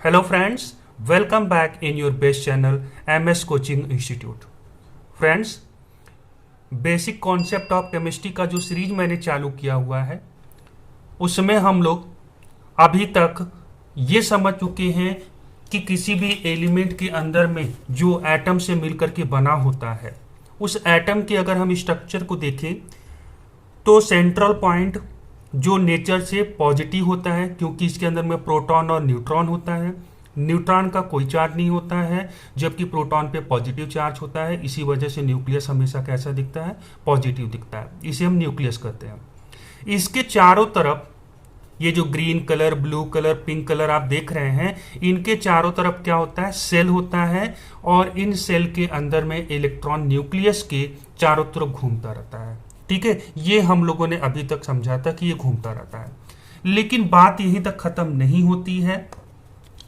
Hello friends, welcome back in your best channel MS Coaching Institute. Friends, basic concept of chemistry का जो series मैंने चालू किया हुआ है उसमें हम लोग अभी तक ये समझ चुके हैं कि किसी भी एलिमेंट के अंदर में जो एटम से मिलकर के बना होता है उस एटम के अगर हम स्ट्रक्चर को देखें तो सेंट्रल पॉइंट जो नेचर से पॉजिटिव होता है क्योंकि इसके अंदर में प्रोटॉन और न्यूट्रॉन होता है। न्यूट्रॉन का कोई चार्ज नहीं होता है जबकि प्रोटॉन पे पॉजिटिव चार्ज होता है। इसी वजह से न्यूक्लियस हमेशा कैसा दिखता है? पॉजिटिव दिखता है। इसे हम न्यूक्लियस कहते हैं। इसके चारों तरफ ये जो green colour, blue colour, pink colour आप देख रहे हैं, इनके चारों तरफ क्या होता है? सेल होता है और इन सेल के अंदर में इलेक्ट्रॉन न्यूक्लियस के चारों तरफ घूमता रहता है। ठीक है, ये हम लोगों ने अभी तक समझा था कि ये घूमता रहता है, लेकिन बात यहीं तक खत्म नहीं होती है।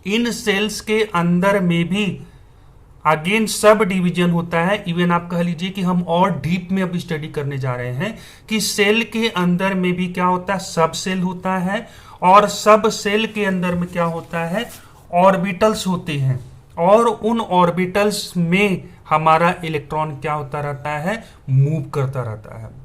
इन सेल्स के अंदर में भी अगेन सब डिवीजन होता है। इवन आप कह लीजिए कि हम और डीप में अब स्टडी करने जा रहे हैं कि सेल के अंदर में भी क्या होता है? सब सेल होता है और सब सेल के अंदर में क्या होता है? ऑर्बिटल्स होते हैं और उन ऑर्बिटल्स में हमारा इलेक्ट्रॉन क्या होता रहता है? मूव करता रहता है।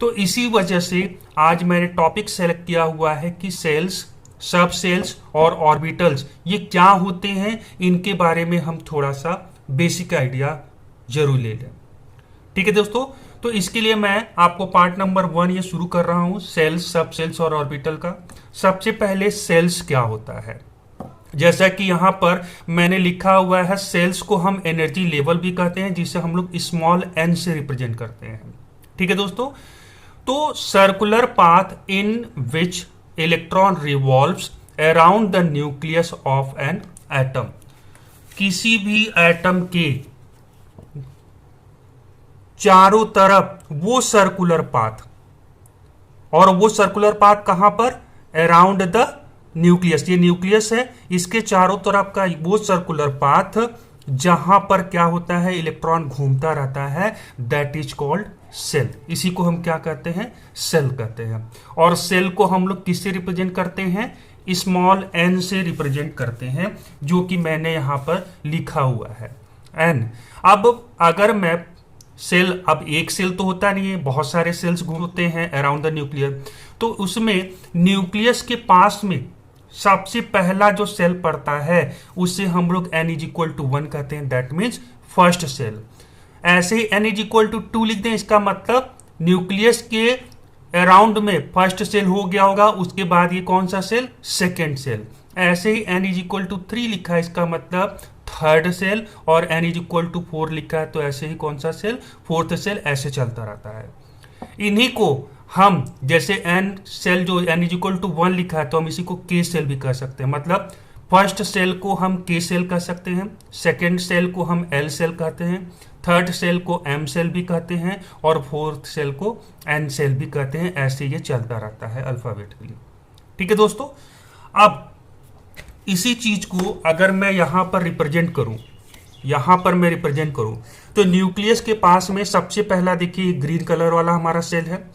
तो इसी वजह से आज मैंने टॉपिक सेलेक्ट किया हुआ है कि सेल्स, सब सेल्स और ऑर्बिटल्स ये क्या होते हैं, इनके बारे में हम थोड़ा सा बेसिक आइडिया जरूर ले लें। ठीक है दोस्तों, तो इसके लिए मैं आपको पार्ट नंबर 1 ये शुरू कर रहा हूं, सेल्स, सब सेल्स और ऑर्बिटल का। सबसे पहले सेल्स क्या होता है? जैसा कि यहां पर मैंने लिखा हुआ है, सेल्स को हम एनर्जी लेवल भी कहते हैं जिसे हम लोग स्मॉल एन से रिप्रेजेंट करते हैं। ठीक है दोस्तों, तो circular path in which electron revolves around the nucleus of an atom. किसी भी एटम के चारों तरफ वो सर्कुलर पाथ, और वो सर्कुलर पाथ कहां पर? Around the nucleus. ये न्यूक्लियस है, इसके चारों तरफ का वो सर्कुलर पाथ जहां पर क्या होता है? इलेक्ट्रॉन घूमता रहता है, दैट इज कॉल्ड सेल। इसी को हम क्या कहते हैं? सेल कहते हैं। और सेल को हम लोग किससे रिप्रेजेंट करते हैं? स्मॉल एन से रिप्रेजेंट करते हैं, जो कि मैंने यहां पर लिखा हुआ है, एन। अब अगर मैं सेल, अब एक सेल तो होता नहीं है, बहुत सारे सेल्स घूमते हैं अराउंड द न्यूक्लियस, तो उसमें न्यूक्लियस के पास में सबसे पहला जो सेल पड़ता है उसे हम लोग n इज इक्वल टू 1 कहते हैं, दैट मीन्स फर्स्ट सेल। ऐसे ही n इज इक्वल टू 2 लिख दें, इसका मतलब न्यूक्लियस के अराउंड में फर्स्ट सेल हो गया होगा, उसके बाद ये कौन सा सेल? Second cell. ऐसे ही n इज इक्वल टू 3 लिखा है, इसका मतलब थर्ड सेल, और n इज इक्वल टू 4 लिखा है तो ऐसे ही कौन सा सेल? Fourth cell. ऐसे चलता रहता है। इन्हीं को हम, जैसे एन सेल जो n इज इक्वल टू 1 लिखा है तो हम इसी को के सेल भी कह सकते हैं। मतलब फर्स्ट सेल को हम के सेल कह सकते हैं, सेकेंड सेल को हम एल सेल कहते हैं, थर्ड सेल को एम सेल भी कहते हैं और फोर्थ सेल को एन सेल भी कहते हैं। ऐसे ये चलता रहता है अल्फाबेटिकली। ठीक है दोस्तों, अब इसी चीज को अगर मैं यहां पर रिप्रेजेंट करूं, तो न्यूक्लियस के पास में सबसे पहला देखिए ग्रीन कलर वाला हमारा सेल है,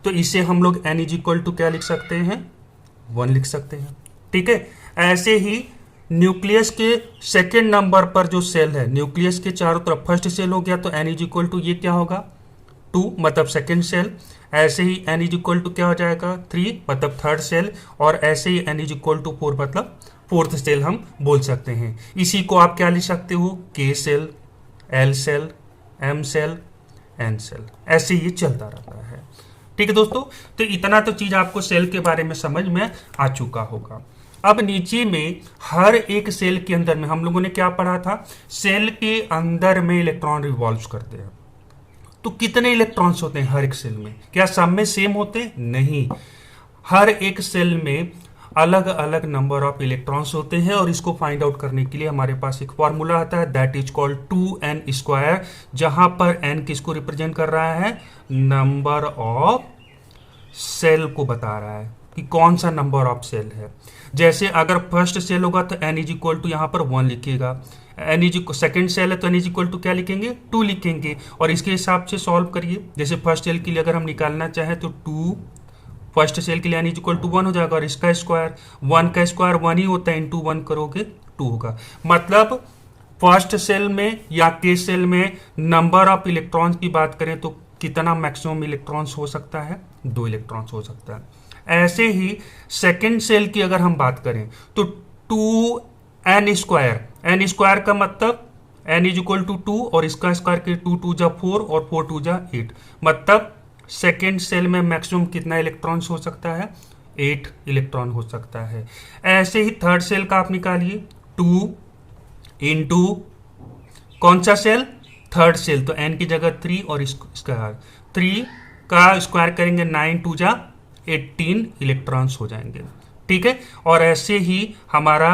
तो इसे हम लोग n इज इक्वल टू क्या लिख सकते हैं? 1 लिख सकते हैं। ठीक है, ऐसे ही न्यूक्लियस के सेकेंड नंबर पर जो सेल है, न्यूक्लियस के चारों तरफ फर्स्ट सेल हो गया तो n इज इक्वल टू ये क्या होगा? 2 मतलब सेकेंड सेल। ऐसे ही n इज इक्वल टू क्या हो जाएगा? 3 मतलब थर्ड सेल। और ऐसे ही n इज इक्वल टू 4 मतलब फोर्थ सेल हम बोल सकते हैं। इसी को आप क्या लिख सकते हो? K cell, L cell, M cell, N cell. ऐसे ये चलता रहता है। ठीक है दोस्तों, तो इतना तो चीज आपको सेल के बारे में समझ में आ चुका होगा। अब नीचे में हर एक सेल के अंदर में हम लोगों ने क्या पढ़ा था? सेल के अंदर में इलेक्ट्रॉन रिवॉल्व करते हैं। तो कितने इलेक्ट्रॉन्स होते हैं हर एक सेल में? क्या सब में सेम होते हैं? नहीं, हर एक सेल में अलग अलग नंबर ऑफ इलेक्ट्रॉन्स होते हैं। और इसको फाइंड आउट करने के लिए हमारे पास एक फॉर्मूला आता है, दैट इज कॉल्ड 2n², जहां पर n किसको रिप्रेजेंट कर रहा है? नंबर ऑफ सेल को बता रहा है कि कौन सा नंबर ऑफ सेल है। जैसे अगर फर्स्ट सेल होगा तो n इज इक्वल टू यहाँ पर 1 लिखिएगा, सेकेंड सेल है तो n इज इक्वल टू क्या लिखेंगे? 2 लिखेंगे। और इसके हिसाब से सॉल्व करिए। जैसे फर्स्ट सेल के लिए अगर हम निकालना चाहें तो 2 फर्स्ट सेल के लिए n इज इक्वल टू 1 हो जाएगा, और इसका स्क्वायर 1 का स्क्वायर 1 ही होता है, इंटू 1 करोगे 2 होगा। मतलब फर्स्ट सेल में या के सेल में नंबर ऑफ इलेक्ट्रॉन्स की बात करें तो कितना मैक्सिमम इलेक्ट्रॉन्स हो सकता है, 2 इलेक्ट्रॉन्स हो सकता है। ऐसे ही सेकेंड सेल की अगर हम बात करें तो 2n स्क्वायर का मतलब n इज इक्वल टू 2 और इसका स्क्वायर के 2 2 जा 4 और 4 2 जा 8, मतलब सेकेंड सेल में मैक्सिमम कितना इलेक्ट्रॉन्स हो सकता है, 8 इलेक्ट्रॉन हो सकता है। ऐसे ही थर्ड सेल का आप निकालिए 2 इंटू कौन सा सेल, थर्ड सेल, तो n की जगह 3 और इसका 3 का स्क्वायर करेंगे 9 2 जा 18 इलेक्ट्रॉन्स हो जाएंगे, ठीक है। और ऐसे ही हमारा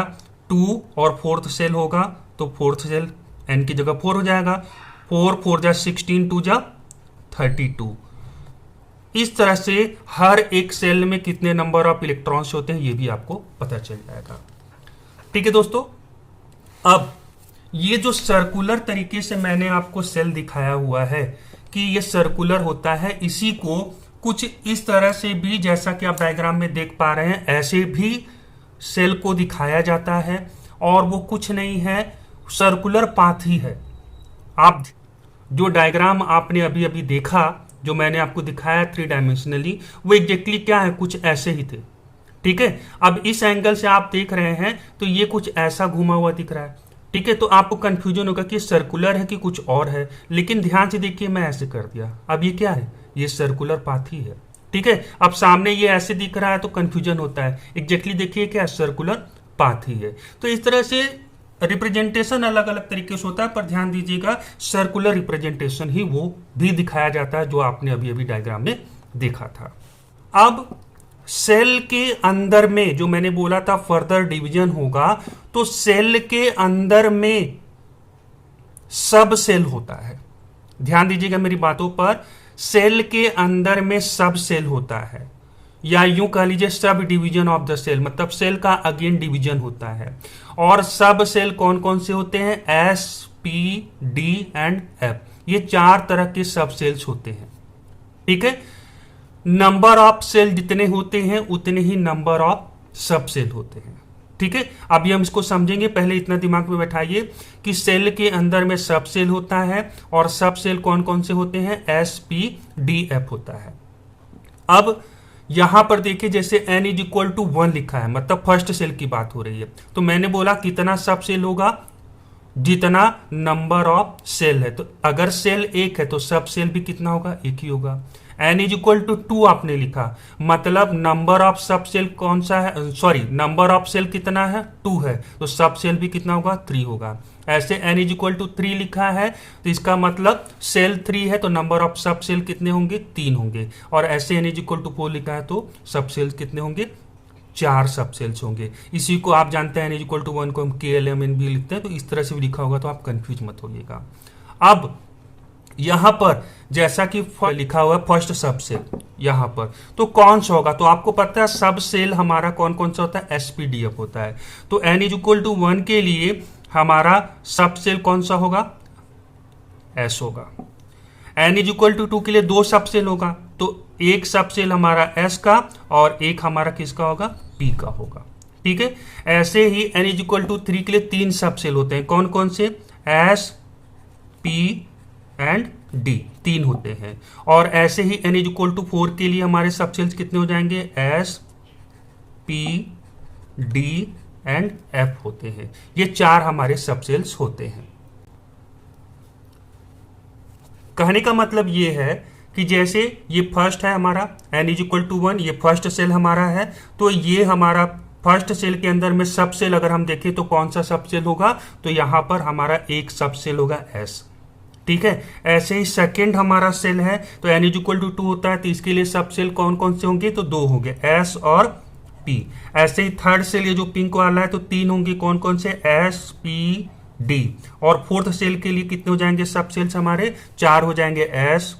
2 और फोर्थ सेल होगा तो फोर्थ सेल n की जगह 4 हो जाएगा, 4 4 जा 16 2 जा 32। इस तरह से हर एक सेल में कितने नंबर ऑफ इलेक्ट्रॉन्स होते हैं ये भी आपको पता चल जाएगा, ठीक है दोस्तों। अब ये जो सर्कुलर तरीके से मैंने आपको सेल दिखाया हुआ है कि ये सर्कुलर होता है, इसी को कुछ इस तरह से भी, जैसा कि आप डायग्राम में देख पा रहे हैं, ऐसे भी सेल को दिखाया जाता है, और वो कुछ नहीं है, सर्कुलर पाथ ही है। आप जो डायग्राम आपने अभी अभी देखा, जो मैंने आपको दिखाया 3 डायमेंशनली, वो एग्जैक्टली क्या है, कुछ ऐसे ही थे, ठीक है। अब इस एंगल से आप देख रहे हैं तो ये कुछ ऐसा घुमा हुआ दिख रहा है, ठीक है। तो आपको कंफ्यूजन होगा कि सर्कुलर है कि कुछ और है, लेकिन ध्यान से देखिए मैं ऐसे कर दिया, अब ये क्या है, ये सर्कुलर पाथ ही है, ठीक है। अब सामने ये ऐसे दिख रहा है तो कंफ्यूजन होता है, एग्जैक्टली देखिए क्या सर्कुलर पाथ ही है। तो इस तरह से रिप्रेजेंटेशन अलग अलग तरीके से होता है, पर ध्यान दीजिएगा सर्कुलर रिप्रेजेंटेशन ही वो भी दिखाया जाता है जो आपने अभी अभी डायग्राम में देखा था। अब सेल के अंदर में जो मैंने बोला था फर्दर डिवीजन होगा, तो सेल के अंदर में सब सेल होता है, ध्यान दीजिएगा मेरी बातों पर, सेल के अंदर में सब सेल होता है, या यूं कह लीजिए sub division of the cell, मतलब सेल का अगेन डिवीजन होता है। और सब सेल कौन कौन से होते हैं, S P D and F, ये 4 तरह के सब सेल्स होते हैं, ठीक है। नंबर ऑफ सेल जितने होते हैं उतने ही नंबर ऑफ सब सेल होते हैं, ठीक है। अभी हम इसको समझेंगे, पहले इतना दिमाग में बैठाइए कि सेल के अंदर में सब सेल होता है, और सब सेल कौन कौन से होते हैं, एस पी डी एफ होता है। अब यहां पर देखिए जैसे n इज इक्वल टू 1 लिखा है, मतलब फर्स्ट सेल की बात हो रही है, तो मैंने बोला कितना सब सेल होगा, जितना नंबर ऑफ सेल है। तो अगर सेल 1 है तो सब सेल भी कितना होगा, 1 ही होगा। n इज इक्वल टू 2 आपने लिखा, मतलब नंबर ऑफ सब सेल कौन सा है, सॉरी नंबर ऑफ सेल कितना है, 2 है, तो सब सेल भी कितना होगा, 3 होगा। ऐसे n इज इक्वल टू 3 लिखा है तो इसका मतलब सेल 3 है तो नंबर ऑफ सब सेल कितने होंगे, 3 होंगे। और ऐसे n इज इक्वल टू 4 लिखा है तो सब सेल कितने होंगे, 4 सब सेल्स होंगे। इसी को आप जानते हैं n इज इक्वल टू 1 को हम KLMN भी लिखते हैं, तो इस तरह से भी लिखा होगा, तो आप कंफ्यूज मत होइएगा। अब यहां पर जैसा कि लिखा हुआ है फर्स्ट सब सेल, यहां पर तो कौन सा होगा, तो आपको पता है सब सेल हमारा कौन कौन सा होता है, SPDF होता है। तो n इज इक्वल टू 1 के लिए हमारा सब सेल कौन सा होगा, S होगा। n इज इक्वल टू 2 के लिए 2 सब सेल होगा, तो एक सब सेल हमारा S का और एक हमारा किसका होगा, P का होगा, ठीक है। ऐसे ही n इज इक्वल टू 3 के लिए 3 सब सेल होते हैं, कौन कौन से, S P एंड D, 3 होते हैं। और ऐसे ही n इज इक्वल टू 4 के लिए हमारे सब सेल्स कितने हो जाएंगे, S P D and F होते हैं। ये 4 हमारे सब सेल्स होते हैं। कहने का मतलब ये है कि जैसे ये फर्स्ट है हमारा n इज इक्वल टू 1, ये फर्स्ट सेल हमारा है, तो ये हमारा फर्स्ट सेल के अंदर में सब सेल अगर हम देखें तो कौन सा सब सेल होगा, तो यहां पर हमारा एक सब सेल होगा S, ठीक है। ऐसे ही सेकेंड हमारा सेल है तो n इज इक्वल टू 2 होता है, तो इसके लिए सब सेल कौन कौन से होंगे, तो 2 होंगे, S और P। ऐसे ही थर्ड सेल ये जो पिंक वाला है तो 3 होंगे, कौन कौन से, S P D। और फोर्थ सेल के लिए कितने हो जाएंगे सब सेल्स हमारे, 4 हो जाएंगे, S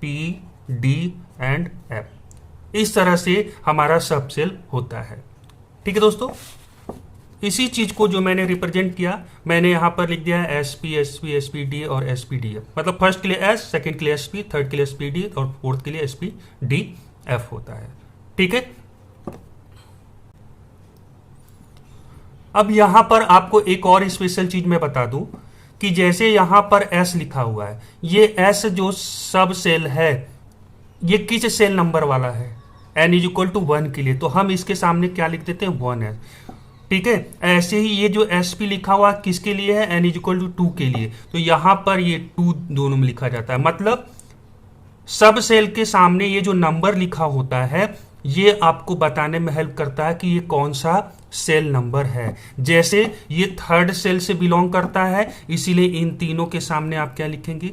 P D and F। इस तरह से हमारा सब सेल होता है, ठीक है दोस्तों। इसी चीज को जो मैंने रिप्रेजेंट किया, मैंने यहां पर लिख दिया है SP SP SPD और SPDF, मतलब फर्स्ट के लिए S, सेकंड के लिए SP, थर्ड के लिए SPD और फोर्थ के लिए SPDF होता है, ठीक है। अब यहां पर आपको एक और स्पेशल चीज मैं बता दूं कि जैसे यहां पर एस लिखा हुआ है, ये एस जो सब सेल है ये किस सेल नंबर वाला है, n इज इक्वल टू 1 के लिए, तो हम इसके सामने क्या लिख देते हैं 1s। ठीक है, ऐसे ही ये जो एस पी लिखा हुआ किसके लिए है, n इज इक्वल टू 2 के लिए, तो यहां पर ये 2 दोनों में लिखा जाता है। मतलब सब सेल के सामने ये जो नंबर लिखा होता है ये आपको बताने में हेल्प करता है कि ये कौन सा सेल नंबर है। जैसे ये थर्ड सेल से बिलोंग करता है, इसीलिए इन तीनों के सामने आप क्या लिखेंगे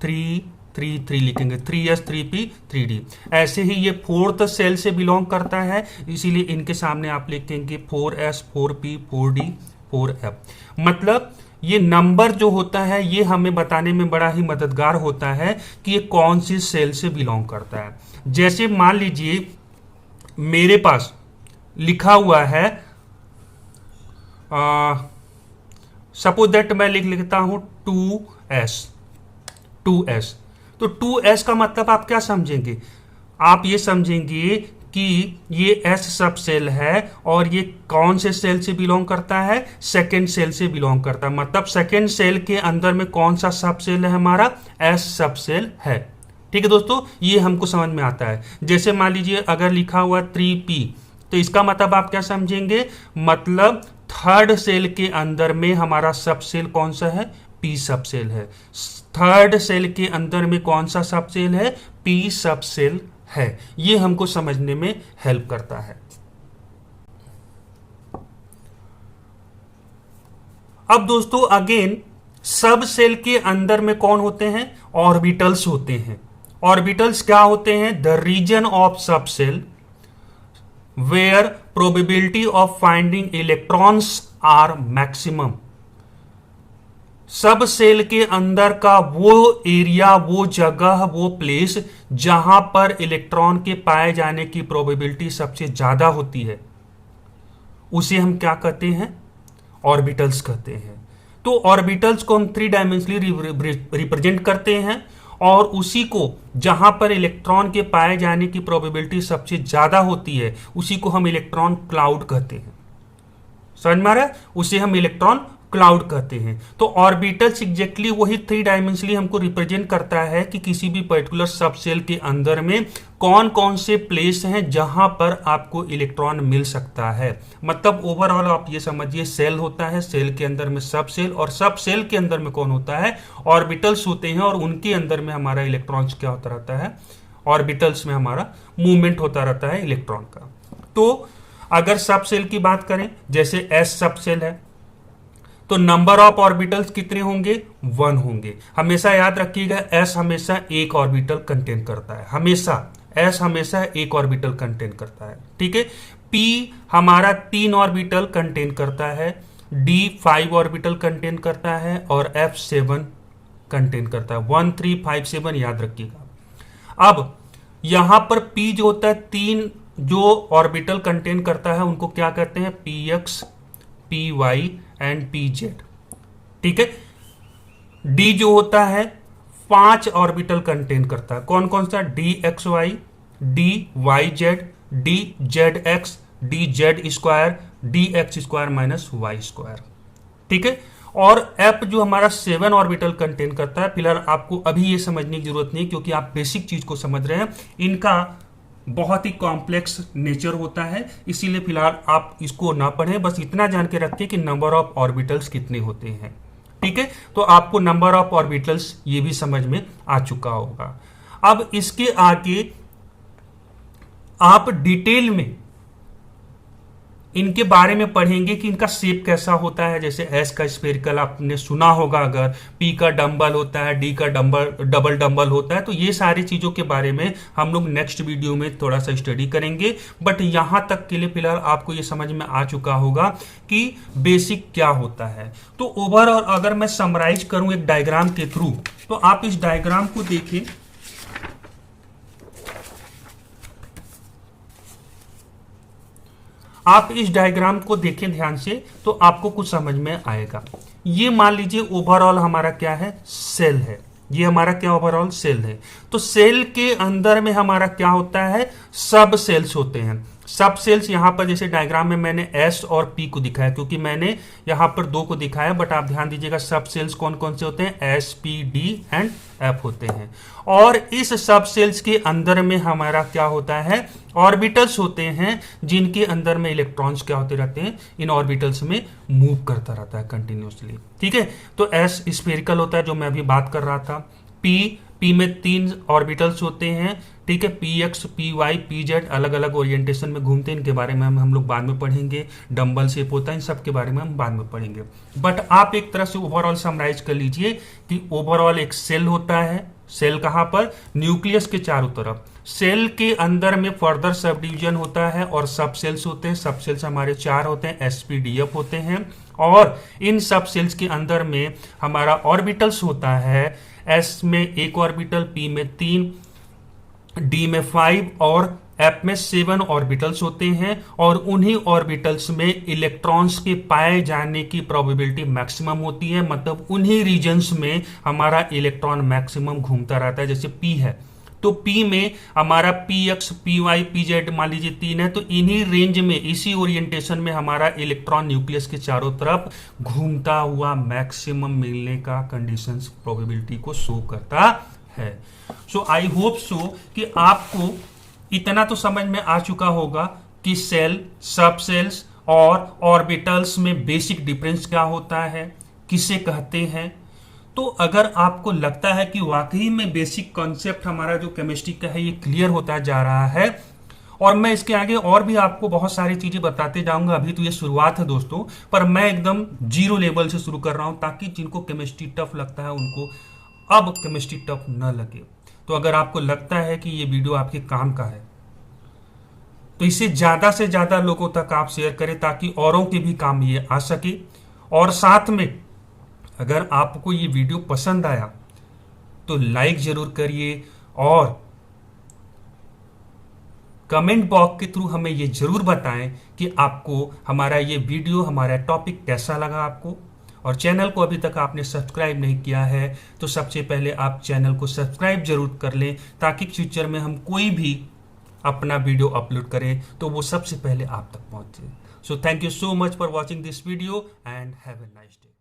3 लिखेंगे, 3s 3p 3d। ऐसे ही ये फोर्थ सेल से बिलोंग करता है, इसीलिए इनके सामने आप लिखेंगे 4s 4p 4d 4f। मतलब ये नंबर जो होता है ये हमें बताने में बड़ा ही मददगार होता है कि ये कौन सी सेल से बिलोंग करता है। जैसे मान लीजिए मेरे पास लिखा हुआ है, सपोज दैट मैं लिखता हूं 2s। तो 2s का मतलब आप क्या समझेंगे, आप ये समझेंगे कि ये s सब सेल है और ये कौन से सेल से बिलोंग करता है, सेकेंड सेल से बिलोंग करता है। मतलब सेकेंड सेल के अंदर में कौन सा सब सेल है, हमारा s सब सेल है। ठीक है दोस्तों, ये हमको समझ में आता है। जैसे मान लीजिए अगर लिखा हुआ 3p, तो इसका मतलब आप क्या समझेंगे, मतलब थर्ड सेल के अंदर में हमारा सब सेल कौन सा है, p सब सेल है। थर्ड सेल के अंदर में कौन सा सब सेल है, p सब सेल है। ये हमको समझने में हेल्प करता है। अब दोस्तों अगेन सब सेल के अंदर में कौन होते हैं, ऑर्बिटल्स होते हैं। ऑर्बिटल्स क्या होते हैं, the region of sub cell where probability of finding electrons are maximum. Sub cell के अंदर का वो एरिया, वो जगह, वो प्लेस जहां पर इलेक्ट्रॉन के पाए जाने की प्रोबेबिलिटी सबसे ज्यादा होती है, उसे हम क्या कहते हैं, ऑर्बिटल्स कहते हैं। तो ऑर्बिटल्स को हम 3 डायमेंशनली रिप्रेजेंट करते हैं और उसी को जहां पर इलेक्ट्रॉन के पाए जाने की प्रोबेबिलिटी सबसे ज्यादा होती है उसी को हम इलेक्ट्रॉन क्लाउड कहते हैं। समझ में आ रहा है, उसे हम इलेक्ट्रॉन क्लाउड कहते हैं। तो ऑर्बिटल्स एग्जैक्टली वही 3 डायमेंशनली हमको रिप्रेजेंट करता है कि किसी भी पर्टिकुलर सब सेल के अंदर में कौन कौन से प्लेस हैं जहां पर आपको इलेक्ट्रॉन मिल सकता है। मतलब ओवरऑल आप ये समझिए, सेल होता है, सेल के अंदर में सब सेल, और सब सेल के अंदर में कौन होता है, ऑर्बिटल्स होते हैं, और उनके अंदर में हमारा इलेक्ट्रॉन्स क्या होता रहता है, ऑर्बिटल्स में हमारा मूवमेंट होता रहता है इलेक्ट्रॉन का। तो अगर सब सेल की बात करें, जैसे एस सब सेल है, तो नंबर ऑफ ऑर्बिटल्स कितने होंगे, 1 होंगे। हमेशा याद रखिएगा एस हमेशा एक ऑर्बिटल कंटेन करता है, हमेशा एस हमेशा एक ऑर्बिटल कंटेन करता है। ठीक है, पी हमारा 3 ऑर्बिटल कंटेन करता है, डी 5 ऑर्बिटल कंटेन करता है और एफ 7 कंटेन करता है। 1 3 5 7 याद रखिएगा। अब यहां पर पी जो होता है 3 जो ऑर्बिटल कंटेन करता है उनको क्या कहते हैं, p x p y and p z. ठीक है, डी जो होता है 5 ऑर्बिटल कंटेन करता है, कौन कौन सा, d x y, d y z, d z x, d z square, d x square minus y square. ठीक है, और एफ जो हमारा 7 ऑर्बिटल कंटेन करता है। फिलहाल आपको अभी ये समझने की जरूरत नहीं क्योंकि आप बेसिक चीज को समझ रहे हैं, इनका बहुत ही कॉम्प्लेक्स नेचर होता है, इसीलिए फिलहाल आप इसको ना पढ़ें, बस इतना जान के रखें कि नंबर ऑफ ऑर्बिटल्स कितने होते हैं। ठीक है, तो आपको नंबर ऑफ ऑर्बिटल्स ये भी समझ में आ चुका होगा। अब इसके आगे आप डिटेल में इनके बारे में पढ़ेंगे कि इनका शेप कैसा होता है। जैसे एस का स्फेरिकल आपने सुना होगा, अगर पी का डंबल होता है, डी का डबल डंबल होता है, तो ये सारी चीजों के बारे में हम लोग नेक्स्ट वीडियो में थोड़ा सा स्टडी करेंगे। बट यहां तक के लिए फिलहाल आपको ये समझ में आ चुका होगा कि बेसिक क्या होता है। तो ओवरऑल अगर मैं समराइज करूं एक डायग्राम के थ्रू, तो आप इस डायग्राम को देखें। आप इस डायग्राम को देखें ध्यान से तो आपको कुछ समझ में आएगा। ये मान लीजिए ओवरऑल हमारा क्या है, सेल है। ये हमारा क्या ओवरऑल सेल है। तो सेल के अंदर में हमारा क्या होता है, सब सेल्स होते हैं। सब सेल्स यहां पर जैसे डायग्राम में मैंने एस और पी को दिखाया, क्योंकि मैंने यहां पर दो को दिखाया, बट आप ध्यान दीजिएगा सब सेल्स कौन कौन से होते हैं, S P D and F होते हैं। और इस सब सेल्स के अंदर में हमारा क्या होता है, ऑर्बिटल्स होते हैं, जिनके अंदर में इलेक्ट्रॉन्स क्या होते रहते हैं, इन ऑर्बिटल्स में मूव करता रहता है कंटिन्यूसली। ठीक है, तो एस स्फेरिकल होता है जो मैं अभी बात कर रहा था। पी में 3 ऑर्बिटल्स होते हैं। ठीक है, p x, p y, p z अलग अलग ओरिएंटेशन में घूमते हैं, इनके बारे में हम लोग बाद में पढ़ेंगे। डंबल शेप होता है, इन सब के बारे में हम बाद में पढ़ेंगे। बट आप एक तरह से ओवरऑल समराइज कर लीजिए कि ओवरऑल एक सेल होता है। सेल कहां पर, न्यूक्लियस के चारों तरफ। सेल के अंदर में फर्दर सब डिवीजन होता है और सब सेल्स होते हैं। सब सेल्स हमारे 4 होते हैं, एसपीडीएफ होते हैं। और इन सब सेल्स के अंदर में हमारा ऑर्बिटल्स होता है, एस में 1 ऑर्बिटल, पी में 3, डी में 5 और एफ में 7 ऑर्बिटल्स होते हैं। और उन्हीं ऑर्बिटल्स में इलेक्ट्रॉन्स के पाए जाने की प्रोबेबिलिटी मैक्सिमम होती है, मतलब उन्हीं रीजन्स में हमारा इलेक्ट्रॉन मैक्सिमम घूमता रहता है। जैसे पी है तो पी में हमारा p x, p y, p z मान लीजिए 3 है, तो इन्हीं रेंज में, इसी ओरिएंटेशन में हमारा इलेक्ट्रॉन न्यूक्लियस के चारों तरफ घूमता हुआ मैक्सिमम मिलने का कंडीशंस प्रोबेबिलिटी को शो करता है। सो आई होप सो कि आपको इतना तो समझ में आ चुका होगा कि सेल, सब सेल्स और ऑर्बिटल्स में बेसिक डिफरेंस क्या होता है, किसे कहते हैं। तो अगर आपको लगता है कि वाकई में बेसिक कॉन्सेप्ट हमारा जो केमिस्ट्री का है ये क्लियर होता जा रहा है, और मैं इसके आगे और भी आपको बहुत सारी चीजें बताते जाऊंगा। अभी तो ये शुरुआत है दोस्तों, पर मैं एकदम जीरो लेवल से शुरू कर रहा हूं ताकि जिनको केमिस्ट्री टफ लगता है उनको अब केमिस्ट्री टफ न लगे। तो अगर आपको लगता है कि ये वीडियो आपके काम का है तो इसे ज्यादा से ज्यादा लोगों तक आप शेयर करें ताकि औरों के भी काम ये आ सके। और साथ में अगर आपको ये वीडियो पसंद आया तो लाइक जरूर करिए और कमेंट बॉक्स के थ्रू हमें ये जरूर बताएं कि आपको हमारा ये वीडियो, हमारा टॉपिक कैसा लगा आपको। और चैनल को अभी तक आपने सब्सक्राइब नहीं किया है तो सबसे पहले आप चैनल को सब्सक्राइब जरूर कर लें ताकि फ्यूचर में हम कोई भी अपना वीडियो अपलोड करें तो वो सबसे पहले आप तक पहुंचे। So thank you so much for watching this video and have a nice day.